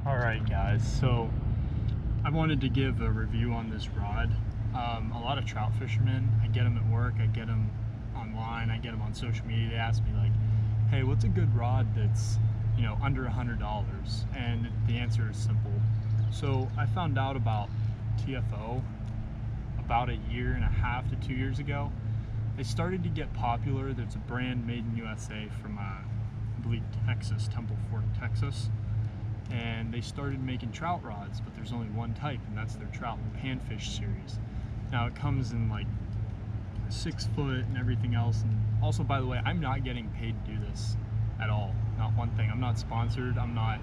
All right, guys, so I wanted to give a review on this rod. A lot of trout fishermen, I get them at work, I get them online, I get them on social media. They ask me like, hey, what's a good rod that's, you know, under $100? And the answer is simple. So I found out about TFO about a year and a half to 2 years ago. They started to get popular. There's a brand made in USA from I believe Texas, Temple Fort, Texas. And they started making trout rods, but there's only one type, and that's their Trout and Panfish series. Now it comes in like 6 foot and everything else. And also, by the way, I'm not getting paid to do this at all. Not one thing. I'm not sponsored. I'm not,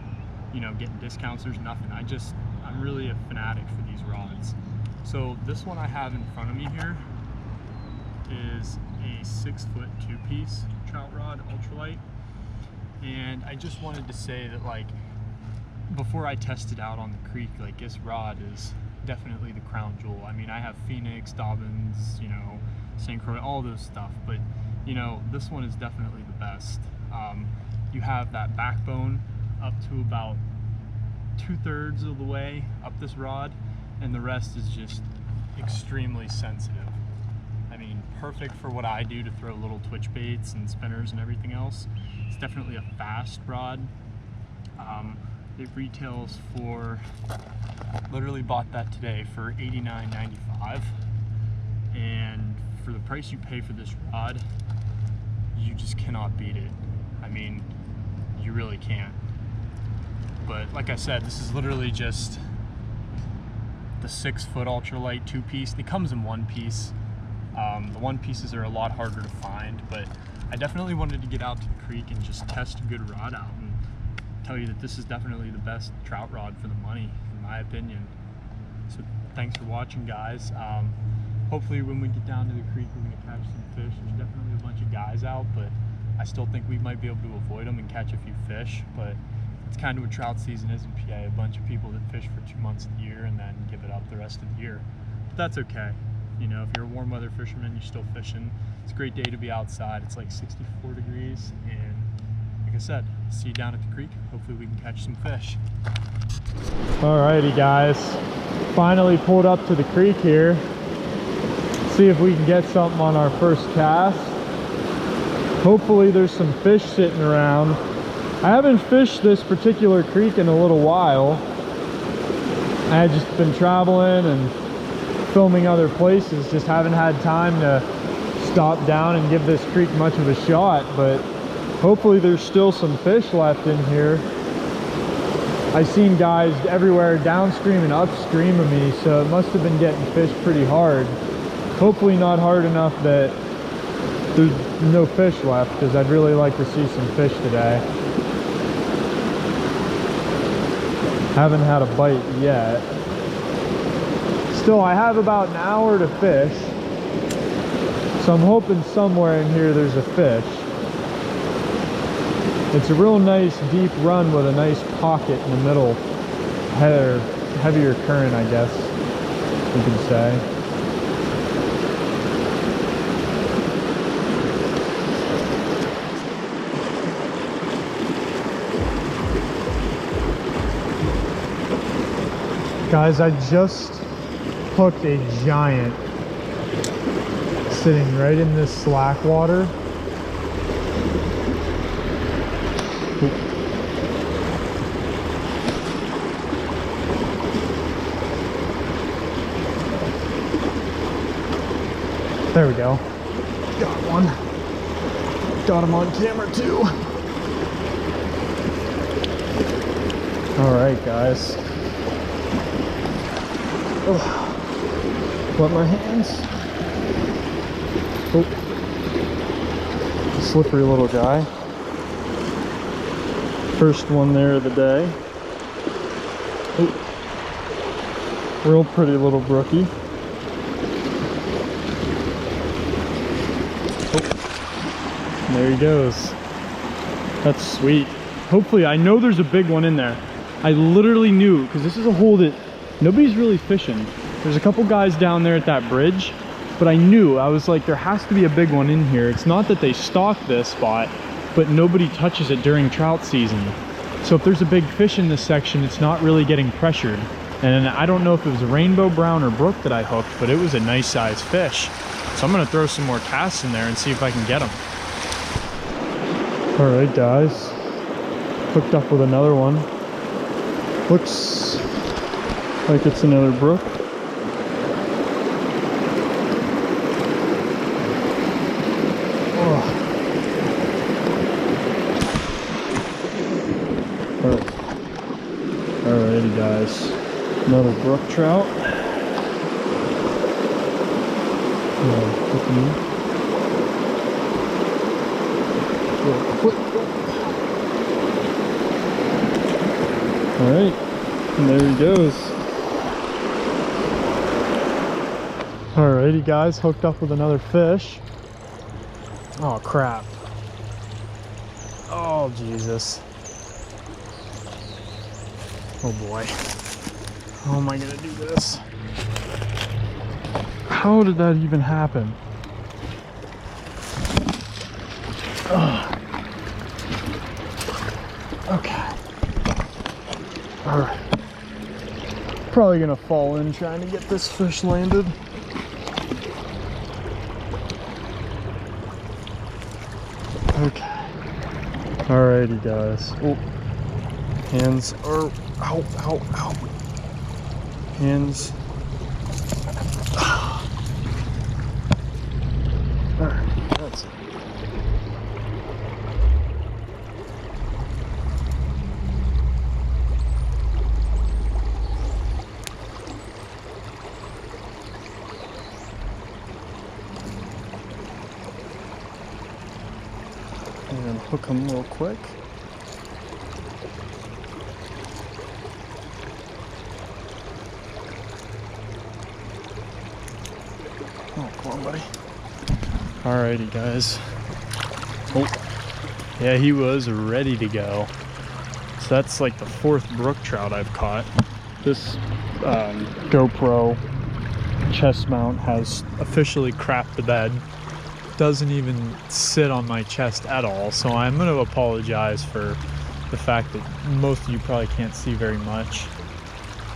you know, getting discounts. There's nothing. I'm really a fanatic for these rods. So this one I have in front of me here is a 6 foot 2-piece trout rod, ultralight. And I just wanted to say that, like, before I tested out on the creek, like, this rod is definitely the crown jewel. I mean, I have Phoenix, Dobbins, you know, St. Croix, all those stuff, but you know, this one is definitely the best. You have that backbone up to about 2/3 of the way up this rod, and the rest is just extremely sensitive. I mean, perfect for what I do to throw little twitch baits and spinners and everything else. It's definitely a fast rod. It retails for, literally bought that today for $89.95, and for the price you pay for this rod, you just cannot beat it. I mean, you really can't. But like I said, this is literally just the 6 foot ultralight 2-piece. It comes in 1 piece. The 1 pieces are a lot harder to find, but I definitely wanted to get out to the creek and just test a good rod out and tell you that this is definitely the best trout rod for the money, in my opinion. So thanks for watching, guys. Hopefully when we get down to the creek, we're gonna catch some fish. There's definitely a bunch of guys out, but I still think we might be able to avoid them and catch a few fish. But it's kind of what trout season is in PA. A bunch of people that fish for 2 months of the year and then give it up the rest of the year. But that's okay. You know, if you're a warm weather fisherman, you're still fishing. It's a great day to be outside. It's like 64 degrees, and like I said, see you down at the creek. Hopefully we can catch some fish. Alrighty, guys, finally pulled up to the creek here. See if we can get something on our first cast. Hopefully there's some fish sitting around. I haven't fished this particular creek in a little while. I had just been traveling and filming other places, just haven't had time to stop down and give this creek much of a shot, but hopefully there's still some fish left in here. I've seen guys everywhere downstream and upstream of me, so it must have been getting fish pretty hard. Hopefully not hard enough that there's no fish left, because I'd really like to see some fish today. Haven't had a bite yet. Still, I have about an hour to fish, so I'm hoping somewhere in here there's a fish. It's a real nice deep run with a nice pocket in the middle. Heavier current, I guess you could say. Guys, I just hooked a giant sitting right in this slack water. There we go. Got one. Got him on camera too. All right, guys. Oh. Wet my hands. Oh. Slippery little guy. First one there of the day. Oh. Real pretty little brookie. Oh. There he goes. That's sweet. Hopefully, I know there's a big one in there. I literally knew, because this is a hole that nobody's really fishing. There's a couple guys down there at that bridge, but I knew, I was like, there has to be a big one in here. It's not that they stock this spot, but nobody touches it during trout season. So if there's a big fish in this section, it's not really getting pressured. And I don't know if it was a rainbow brown or brook that I hooked, but it was a nice sized fish. So I'm gonna throw some more casts in there and see if I can get them. All right, guys, hooked up with another one. Looks like it's another brook. Oh. Alrighty, guys, another brook trout. Alright, and there he goes. Alrighty, guys, hooked up with another fish. Oh crap. Oh Jesus. Oh boy. How am I gonna do this? How did that even happen? Ugh. Okay. Alright. Probably gonna fall in trying to get this fish landed. Okay. Alrighty, guys. Oh. Hands are, ow, ow, ow. Hands. Alright, that's it. I'm gonna hook them real quick. Oh, come on, buddy. Alrighty, guys. Oh, yeah, he was ready to go. So that's like the 4th brook trout I've caught. This GoPro chest mount has officially crapped the bed. Doesn't even sit on my chest at all, so I'm going to apologize for the fact that most of you probably can't see very much.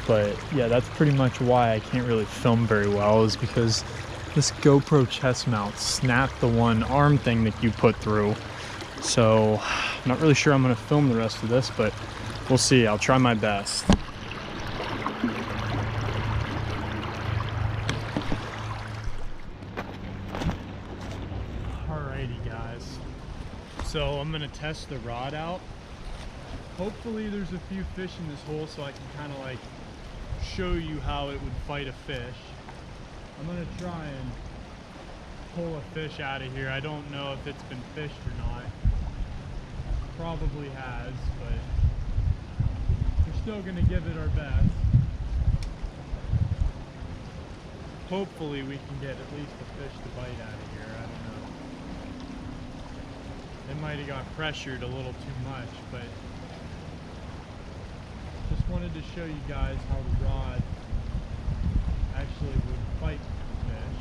But yeah, that's pretty much why I can't really film very well, is because this GoPro chest mount snapped the one arm thing that you put through. So I'm not really sure I'm going to film the rest of this, but we'll see. I'll try my best. Alrighty, guys. So I'm going to test the rod out. Hopefully there's a few fish in this hole so I can kind of like show you how it would fight a fish. I'm gonna try and pull a fish out of here. I don't know if it's been fished or not. Probably has, but we're still gonna give it our best. Hopefully we can get at least a fish to bite out of here. I don't know. It might have got pressured a little too much, but just wanted to show you guys how the rod actually would fight the fish.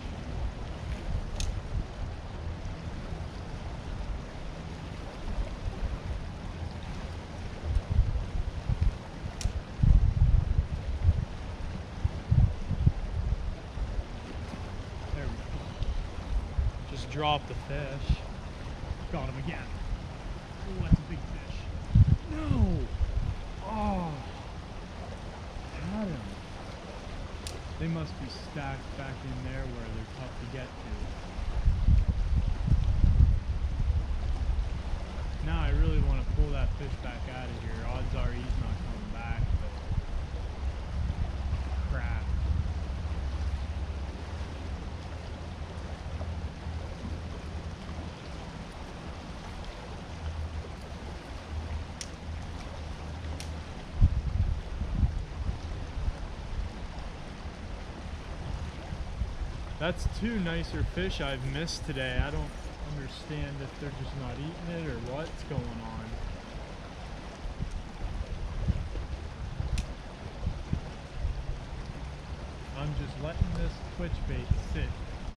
There we go. Just dropped the fish. Got him again. Oh, that's a big fish. No! Oh! Got him. They must be stacked back in there where they're tough to get to. Now I really want to pull that fish back out of here. Odds are he's not coming back, but crap. That's 2 nicer fish I've missed today. I don't understand if they're just not eating it or what's going on. I'm just letting this twitch bait sit